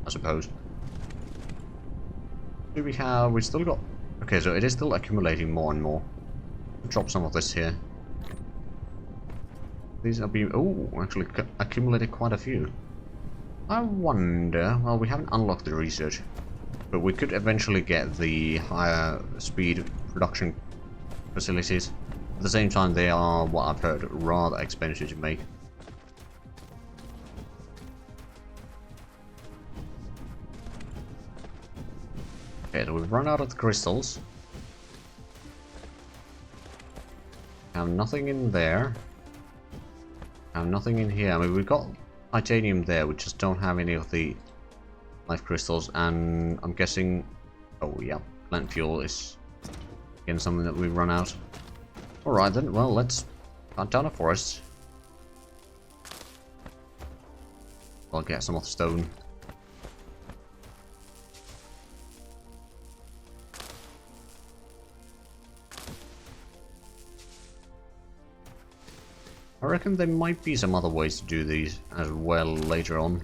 I suppose. Do we have... we still got... okay, so it is still accumulating more and more. Drop some of this here. These are being... oh, actually accumulated quite a few. I wonder... well, we haven't unlocked the research. But we could eventually get the higher speed production facilities. At the same time, they are, what I've heard, rather expensive to make. Okay, so we've run out of the crystals. Have nothing in there. Have nothing in here. I mean, we've got titanium there, we just don't have any of the life crystals, and I'm guessing... oh yeah, plant fuel is again something that we've run out. Alright then, well, let's cut down a forest. I'll get some of the stone. I reckon there might be some other ways to do these as well later on.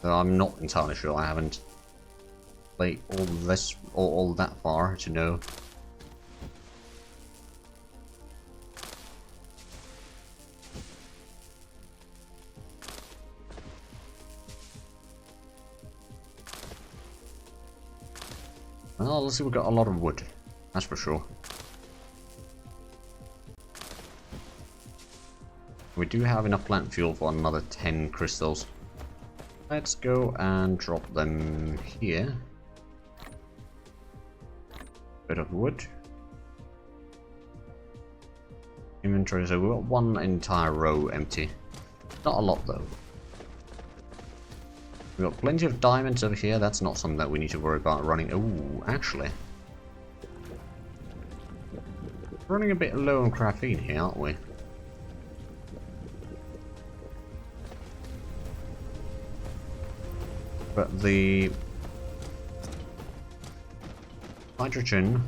Though I'm not entirely sure, I haven't played all this or all that far to know. Well, let's see, we've got a lot of wood, that's for sure. We do have enough plant fuel for another 10 crystals. Let's go and drop them here. Bit of wood. Inventory, so we've got one entire row empty. Not a lot though. We've got plenty of diamonds over here, that's not something that we need to worry about running. Ooh, actually. We're running a bit low on graphene here, aren't we? But the hydrogen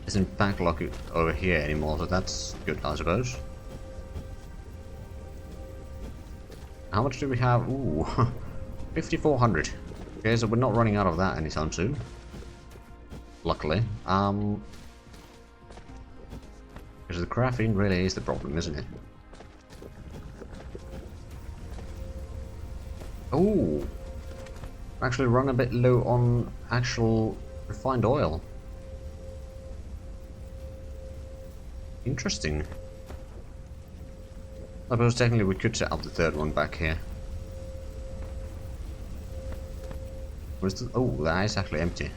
isn't backlogged over here anymore, so that's good, I suppose. How much do we have? Ooh, 5,400. Okay, so we're not running out of that anytime soon. Luckily. Because the graphene really is the problem, isn't it? Ooh. Actually run a bit low on actual refined oil. Interesting. I suppose technically we could set up the third one back here. Where's the... oh, that is actually empty.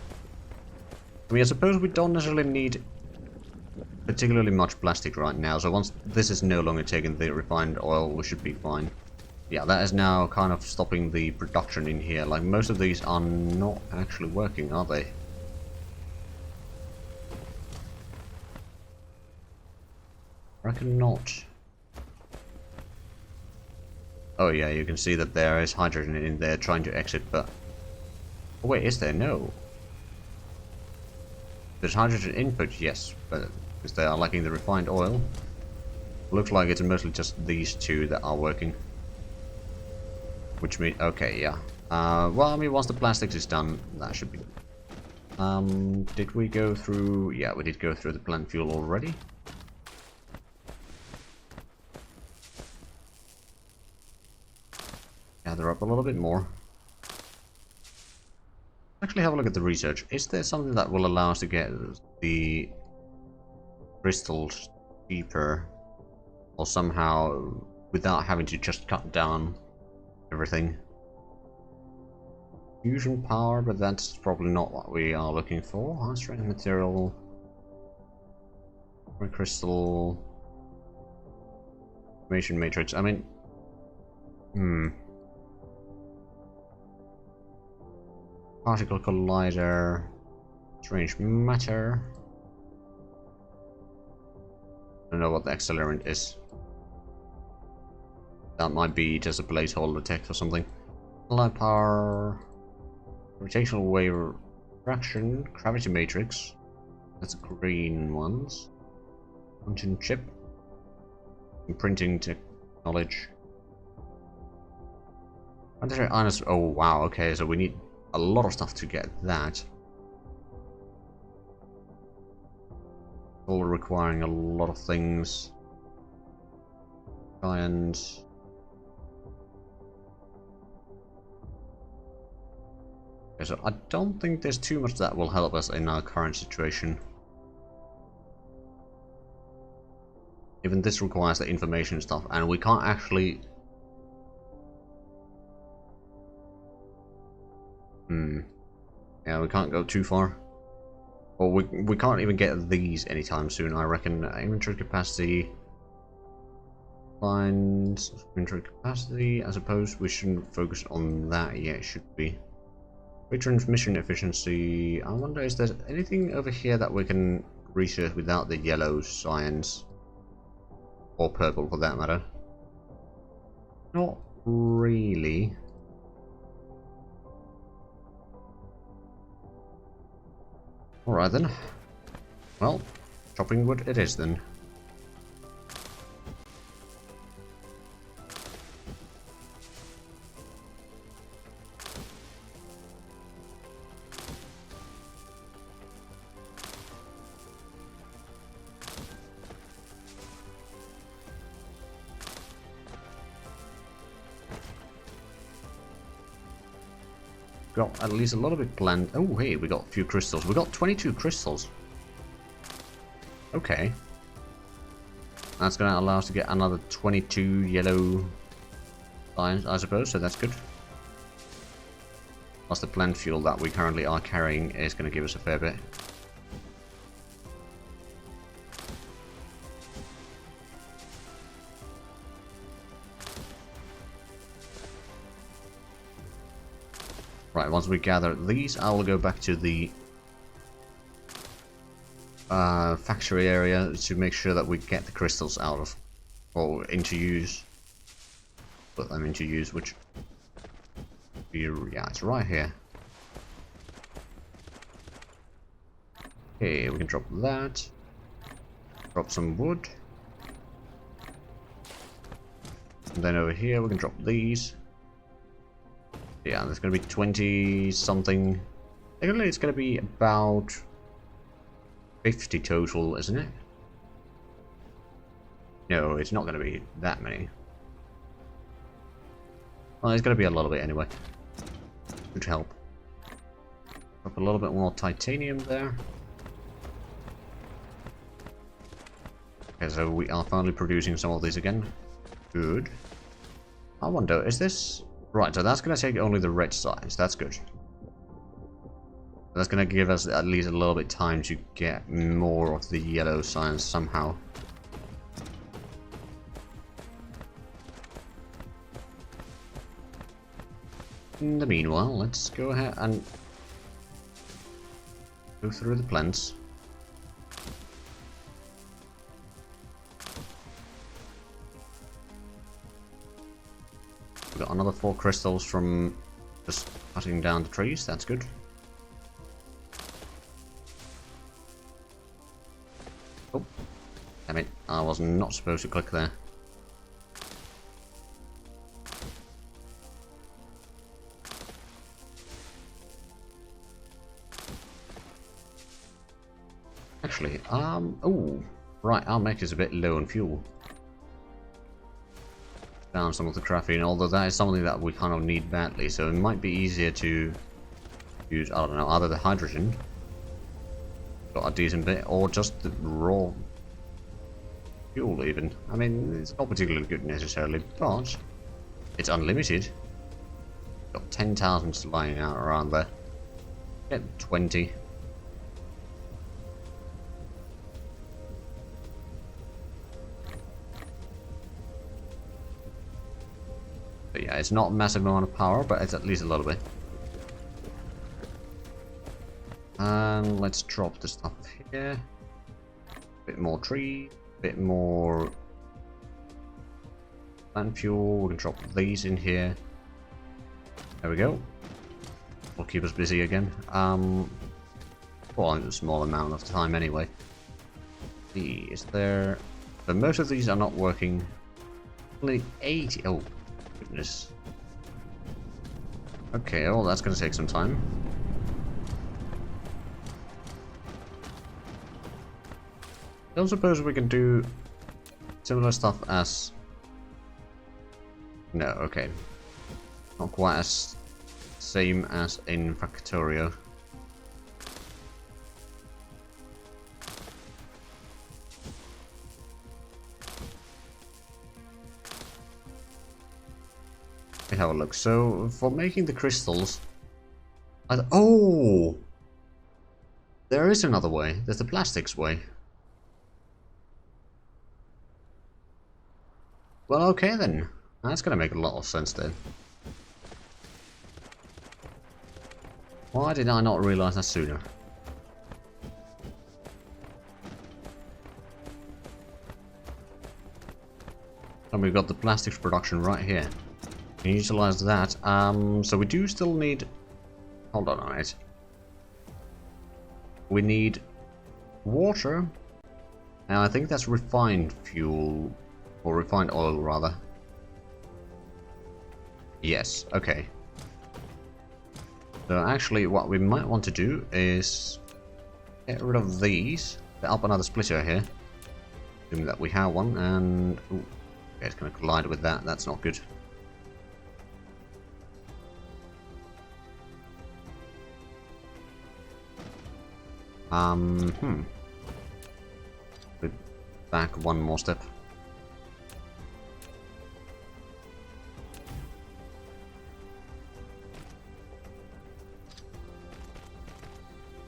I mean, I suppose we don't necessarily need particularly much plastic right now, so once this is no longer taking the refined oil, we should be fine. Yeah, that is now kind of stopping the production in here. Like, most of these are not actually working, are they? Reckon not. Oh yeah, you can see that there is hydrogen in there trying to exit, but... oh wait, is there? No. There's hydrogen input, yes, but because they are lacking the refined oil. Looks like it's mostly just these two that are working. Which means, okay, yeah. Well, I mean, once the plastics is done, that should be... did we go through... yeah, we did go through the plant fuel already. Gather up a little bit more. Actually, have a look at the research. Is there something that will allow us to get the crystals cheaper? Or somehow, without having to just cut down everything? Fusion power, but that's probably not what we are looking for. High strength material, crystal, information matrix. I mean, particle collider, strange matter. I don't know what the accelerant is. That might be just a placeholder text or something. Light power, gravitational wave refraction, gravity matrix. That's green ones. Quantum chip. Imprinting technology. Honest. Oh wow. Okay, so we need a lot of stuff to get that. All requiring a lot of things. And okay, so I don't think there's too much that will help us in our current situation. Even this requires the information stuff, and we can't actually. Yeah, we can't go too far. Well, we can't even get these anytime soon. I reckon inventory capacity. Find inventory capacity. I suppose we shouldn't focus on that yet, should we? Transmission efficiency. I wonder, is there anything over here that we can research without the yellow science? Or purple, for that matter. Not really. Alright then. Well, chopping wood it is then. Got at least a lot of it planned. Oh, hey, we got a few crystals. We got 22 crystals. Okay. That's going to allow us to get another 22 yellow lines, I suppose, so that's good. Plus the plant fuel that we currently are carrying is going to give us a fair bit. Right, once we gather these, I will go back to the factory area to make sure that we get the crystals out of, or into use. Put them into use, which, yeah, it's right here. Okay, we can drop that. Drop some wood. And then over here we can drop these. Yeah, there's going to be 20 something. I think it's going to be about 50 total, isn't it? No, it's not going to be that many. Well, it's going to be a little bit anyway. Would help. Drop a little bit more titanium there. Okay, so we are finally producing some of these again. Good. I wonder, is this... Right, so that's going to take only the red sides. That's good. That's going to give us at least a little bit of time to get more of the yellow signs somehow. In the meanwhile, let's go ahead and go through the plants. We've got another 4 crystals from just cutting down the trees. That's good. Oh, damn it. I was not supposed to click there. Actually, oh, right, our mech is a bit low on fuel. Down some of the graphene, although that is something that we kind of need badly, so it might be easier to use, I don't know, either the hydrogen, got a decent bit, or just the raw fuel even. I mean, it's not particularly good necessarily, but it's unlimited. Got 10,000 lying out around there. Get 20. But yeah, it's not a massive amount of power, but it's at least a little bit. And let's drop the stuff here. Bit more tree, bit more plant fuel. We can drop these in here. There we go. Will keep us busy again. Well, a small amount of time anyway. Is there? But most of these are not working. Only 80. Oh. Goodness. Okay, well, that's going to take some time. I don't suppose we can do similar stuff as... No, okay. Not quite as same as in Factorio. Let me have a look. So, for making the crystals... Oh! There is another way. There's the plastics way. Well, okay then. That's gonna make a lot of sense then. Why did I not realize that sooner? And we've got the plastics production right here. Can utilize that. So we do still need... Hold on a minute. We need water. And I think that's refined fuel. Or refined oil, rather. Yes, okay. So actually what we might want to do is get rid of these. Set up another splitter here. Assuming that we have one, and... Ooh, okay, it's going to collide with that. That's not good. Back one more step.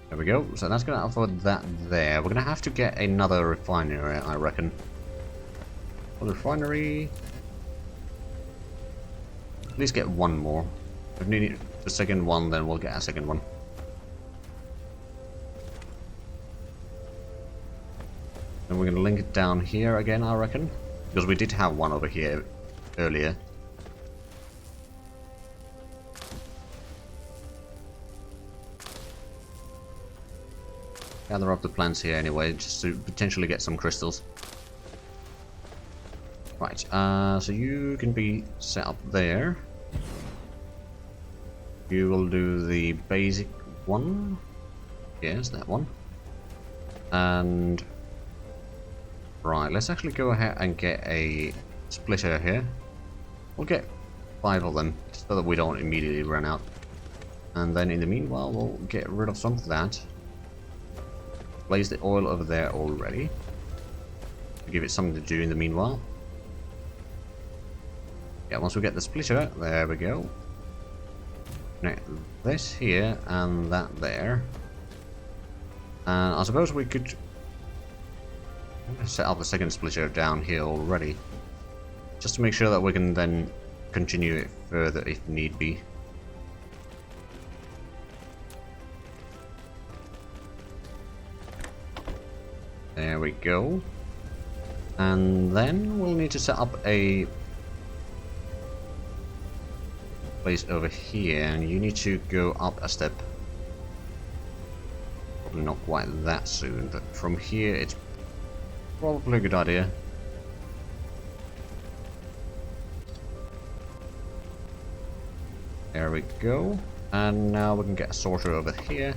There we go. So that's going to offer that there. We're going to have to get another refinery, I reckon. For the refinery... At least get one more. If we need the second one, then we'll get a second one. And we're going to link it down here again, I reckon. Because we did have one over here earlier. Gather up the plants here anyway, just to potentially get some crystals. Right, so you can be set up there. You will do the basic one. Yes, that one. And... Right, let's actually go ahead and get a splitter here. We'll get 5 of them, so that we don't immediately run out. And then in the meanwhile, we'll get rid of some of that. Place the oil over there already. Give it something to do in the meanwhile. Yeah, once we get the splitter, there we go. Connect this here and that there. And I suppose we could set up the second splitter down here already. Just to make sure that we can then continue it further if need be. There we go. And then we'll need to set up a place over here, and you need to go up a step. Probably not quite that soon, but from here it's probably a good idea. There we go. And now we can get a sorter over here.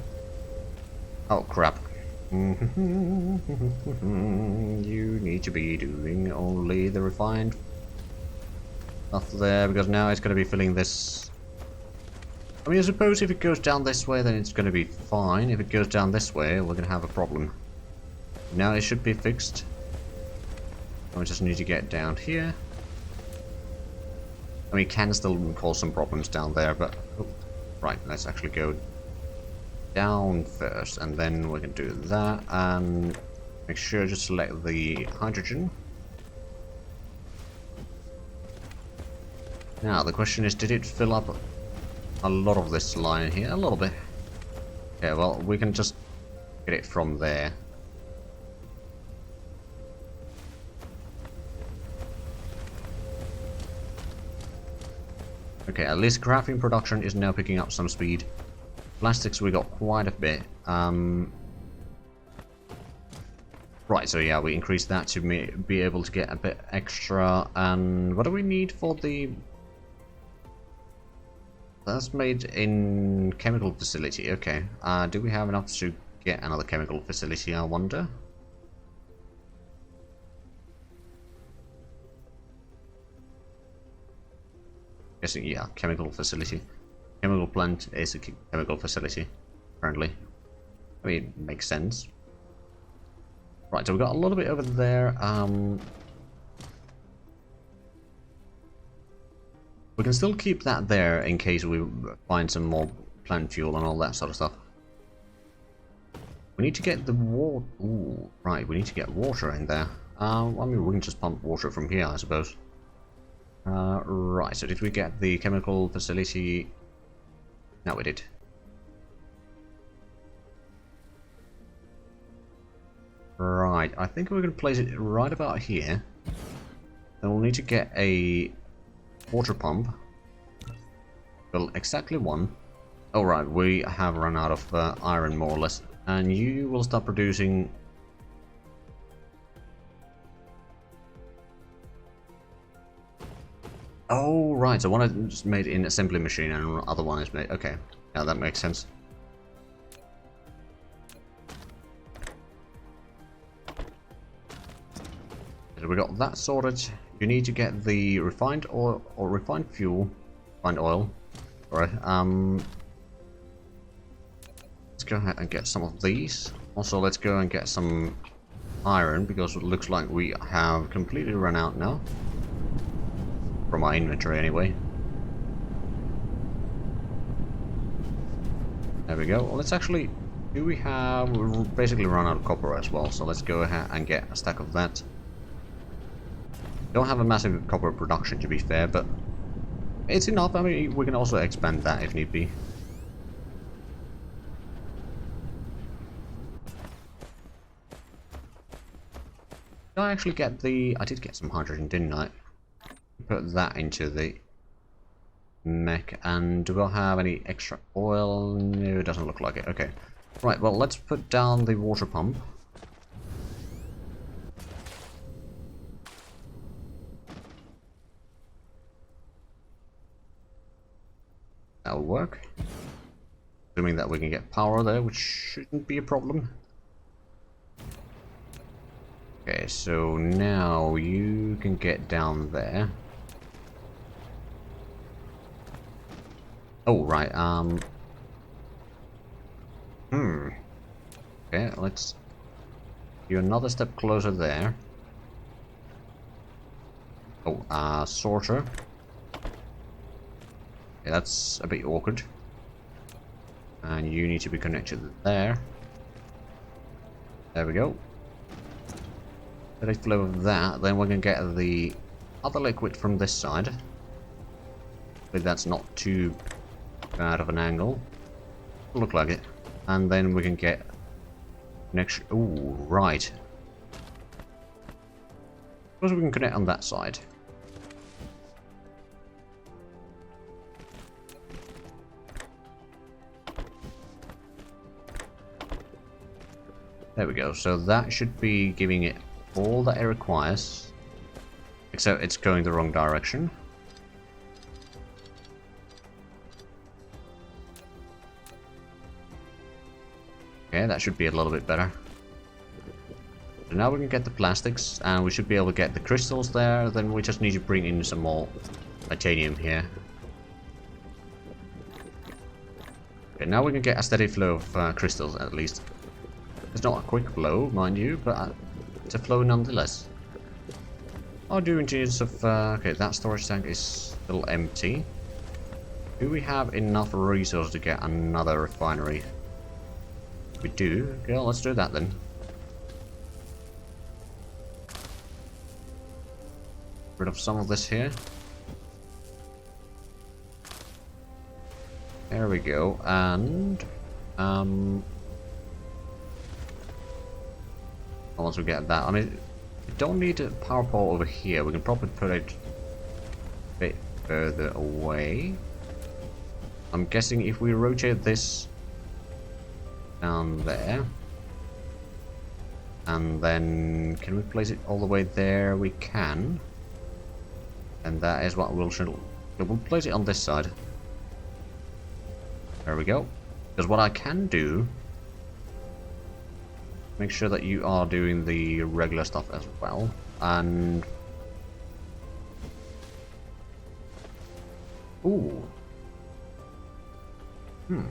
Oh crap. You need to be doing only the refined stuff there, because now it's going to be filling this. I mean, I suppose if it goes down this way, then it's going to be fine. If it goes down this way, we're going to have a problem. Now it should be fixed. We just need to get down here. I mean, it can still cause some problems down there, but... Oh, right, let's actually go down first, and then we can do that, and make sure to select the hydrogen. Now, the question is, did it fill up a lot of this line here? A little bit. Okay, well, we can just get it from there. Okay, at least crafting production is now picking up some speed. Plastics we got quite a bit. Right, so yeah, we increased that to be able to get a bit extra. And what do we need for the... That's made in chemical facility. Okay. Do we have enough to get another chemical facility, I wonder? Guessing, yeah, chemical facility. Chemical plant is a chemical facility, apparently. I mean, it makes sense. Right, so we've got a little bit over there. We can still keep that there in case we find some more plant fuel and all that sort of stuff. We need to get the water. Ooh, right, we need to get water in there. I mean, we can just pump water from here, I suppose. Right, so did we get the chemical facility? No, we did. Right, I think we're going to place it right about here. Then we'll need to get a water pump. Well, exactly one. Oh, right, we have run out of iron, more or less. And you will start producing... Oh, right, so one is made in assembly machine and the other one is made... Okay, yeah, that makes sense. So we got that sorted. You need to get the refined oil or refined fuel, refined oil. Alright, let's go ahead and get some of these. Also, let's go and get some iron because it looks like we have completely run out now. From our inventory, anyway. There we go. Well, let's actually... Do we have... We've basically run out of copper as well, so let's go ahead and get a stack of that. Don't have a massive copper production, to be fair, but it's enough. I mean, we can also expand that if need be. Did I actually get the... I did get some hydrogen, didn't I? Put that into the mech. And do we have any extra oil? No, it doesn't look like it. Okay. Right, well, let's put down the water pump. That'll work. Assuming that we can get power there, which shouldn't be a problem. Okay, so now you can get down there. Oh, right, Okay, let's do another step closer there. Oh, sorter. Yeah, that's a bit awkward. And you need to be connected there. There we go. Let it flow of that, then we're going to get the other liquid from this side. But that's not too bad of an angle. It'll look like it. And then we can get next. Ooh, right. Suppose we can connect on that side. There we go. So that should be giving it all that it requires. Except it's going the wrong direction. Okay, that should be a little bit better. So now we can get the plastics, and we should be able to get the crystals there. Then we just need to bring in some more titanium here. Okay, now we can get a steady flow of crystals at least. It's not a quick flow, mind you, but it's a flow nonetheless. I'll do engineers of... okay, that storage tank is still empty. Do we have enough resources to get another refinery? We do. Okay, let's do that then. Rid of some of this here. There we go, and... once we get that, I mean, we don't need a power pole over here. We can probably put it a bit further away. I'm guessing if we rotate this down there, and then can we place it all the way there? We can, and that is what we'll place it on this side. There we go. Because what I can do, make sure that you are doing the regular stuff as well. And... ooh. I'm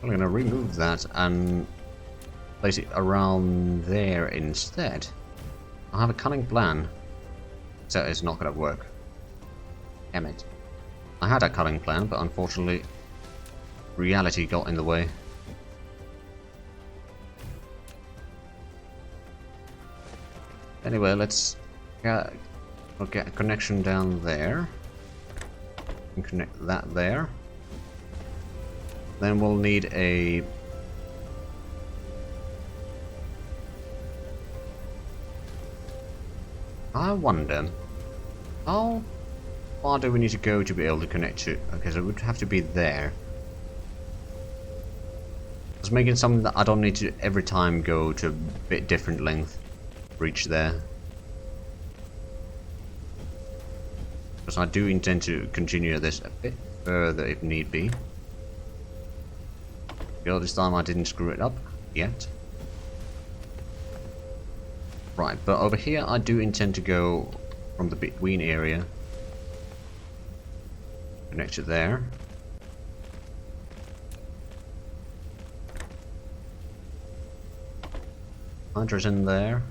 going to remove that and place it around there instead. I have a cunning plan. So it's not going to work. Damn it. I had a cunning plan, but unfortunately reality got in the way. Anyway, let's get a connection down there. And connect that there. Then we'll need a... I wonder, how far do we need to go to be able to connect to? Okay, so it would have to be there. Just making something that I don't need to every time go to a bit different length to reach there. Because I do intend to continue this a bit further if need be. Go, this time I didn't screw it up yet. Right, but over here I do intend to go from the between area. Connect it there. Hydrogen there.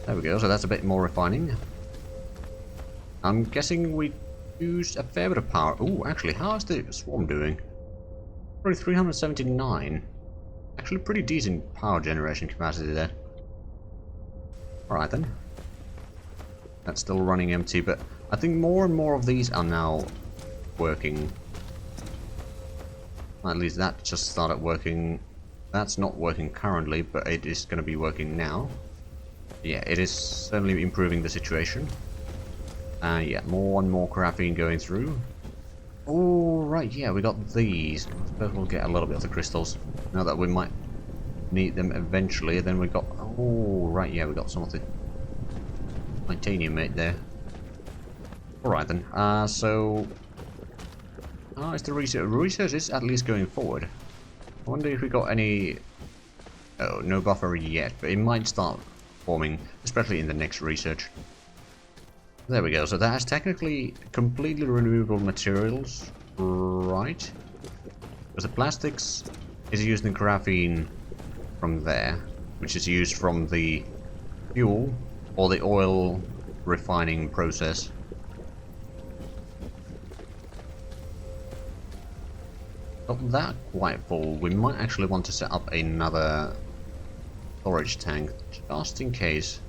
There we go, so that's a bit more refining. I'm guessing we used a fair bit of power. Ooh, actually, how is the swarm doing? Probably 379. Actually, pretty decent power generation capacity there. Alright then. That's still running empty, but I think more and more of these are now working. At least that just started working. That's not working currently, but it is going to be working now. Yeah, it is certainly improving the situation. Yeah, more and more graphene going through. Oh, right, yeah, we got these. I suppose we'll get a little bit of the crystals. Now that we might need them eventually. Then we got... oh, right, yeah, we got some of the titanium mate there. Alright then, so... oh, it's the research. Research is at least going forward. I wonder if we got any... oh, no buffer yet, but it might start forming, especially in the next research. There we go, so that has technically completely renewable materials, right? Because the plastics is using graphene from there, which is used from the fuel or the oil refining process. Not that quite full. We might actually want to set up another storage tank, just in case.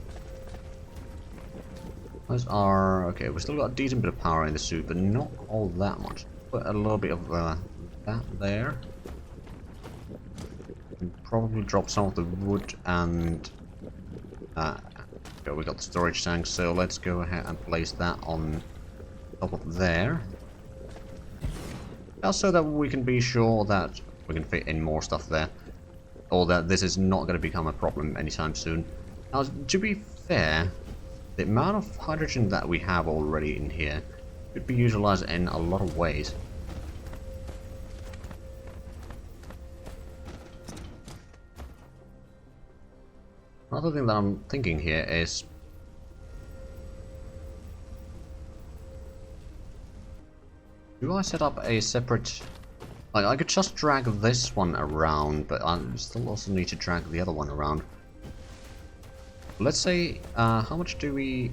Those are... okay, we've still got a decent bit of power in the suit, but not all that much. Put a little bit of that there. And probably drop some of the wood and... we got the storage tank, so let's go ahead and place that on top of there. Just so that we can be sure that we can fit in more stuff there. Or that this is not going to become a problem anytime soon. Now, to be fair... the amount of hydrogen that we have already in here could be utilized in a lot of ways. Another thing that I'm thinking here is... do I set up a separate... like, I could just drag this one around, but I still also need to drag the other one around. Let's say, how much do we...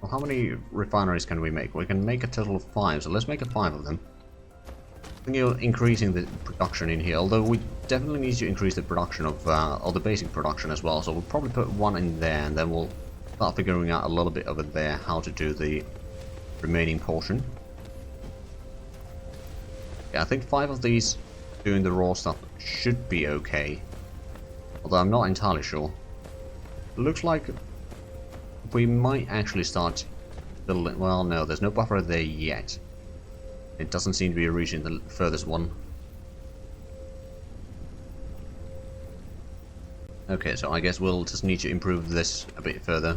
well, how many refineries can we make? We can make a total of 5, so let's make 5 of them. I think you're increasing the production in here, although we definitely need to increase the production of, or the basic production as well, so we'll probably put 1 in there, and then we'll start figuring out a little bit over there how to do the remaining portion. Yeah, I think 5 of these doing the raw stuff should be okay, although I'm not entirely sure. Looks like we might actually start building... well, no, there's no buffer there yet. It doesn't seem to be reaching the furthest one. Okay, so I guess we'll just need to improve this a bit further.